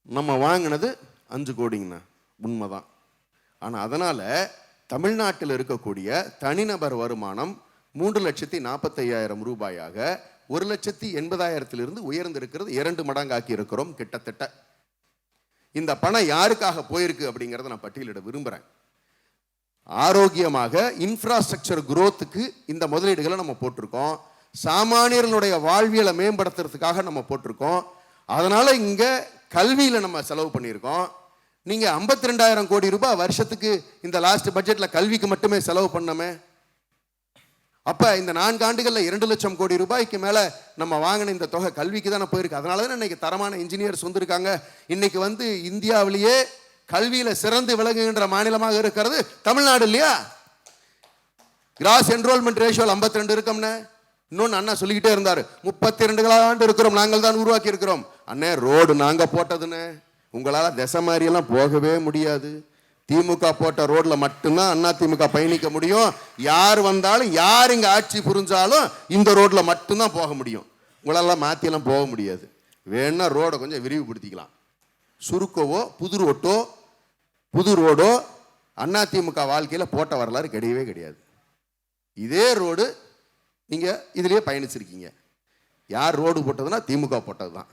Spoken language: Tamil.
நம்ம வாங்கினது 5 கோடிங்கண்ணா, உண்மைதான். ஆனால் அதனால் தமிழ்நாட்டில் இருக்கக்கூடிய தனிநபர் வருமானம் 3,45,000 ரூபாயாக 1,80,000 உயர்ந்திருக்கிறது. 2 மடங்காக்கி இருக்கிறோம் கிட்டத்தட்ட. இந்த பணம் யாருக்காக போயிருக்கு அப்படிங்கிறத நான் பட்டியலிட விரும்புகிறேன். ஆரோக்கியமாக இன்ஃப்ராஸ்ட்ரக்சர் குரோத்துக்கு இந்த முதலீடுகளை நம்ம போட்டிருக்கோம். சாமானியர்களுடைய வாழ்வியலை மேம்படுத்துறதுக்காக நம்ம போட்டிருக்கோம். அதனால இங்கே கல்வியில் நம்ம செலவு பண்ணியிருக்கோம். நீங்கள் 52,000 கோடி ரூபாய் வருஷத்துக்கு இந்த லாஸ்ட் பட்ஜெட்டில் கல்விக்கு மட்டுமே செலவு பண்ணமே. அப்போ இந்த 4 ஆண்டுகளில் 2 லட்சம் கோடி ரூபாய்க்கு மேலே நம்ம வாங்கின இந்த தொகை கல்விக்கு தானே போயிருக்கு. அதனால தான் இன்னைக்கு தரமான இன்ஜினியர்ஸ் வந்திருக்காங்க. இன்னைக்கு இந்தியாவிலேயே கல்வியில் சிறந்து விளங்குகின்ற மாநிலமாக இருக்கிறது தமிழ்நாடு இல்லையா? Cross enrolment ratio 52 இருக்கோம்னே. இன்னொன்று அண்ணா சொல்லிக்கிட்டே இருந்தார், 32 ஆண்டு இருக்கிறோம், நாங்கள் தான் உருவாக்கி இருக்கிறோம். அண்ணே, ரோடு நாங்கள் போட்டதுன்னு உங்களால் திசை மாதிரியெல்லாம் போகவே முடியாது. திமுக போட்ட ரோட்ல மட்டும்தான் அண்ணா திமுக பயணிக்க முடியும். யார் வந்தாலும், யார் இங்கே ஆட்சி புரிஞ்சாலும் இந்த ரோட்ல மட்டும்தான் போக முடியும். உங்களால் மாற்றியெல்லாம் போக முடியாது. வேணா ரோடை கொஞ்சம் விரிவுபடுத்திக்கலாம். சுருக்கவோ புது ரோடோ அண்ணா திமுக வாழ்க்கையில் போட்ட வரலாறு கிடையவே கிடையாது. இதே ரோடு நீங்கள் இதுலேயே பயணிச்சிருக்கீங்க. யார் ரோடு போட்டதுன்னா திமுக போட்டது தான்.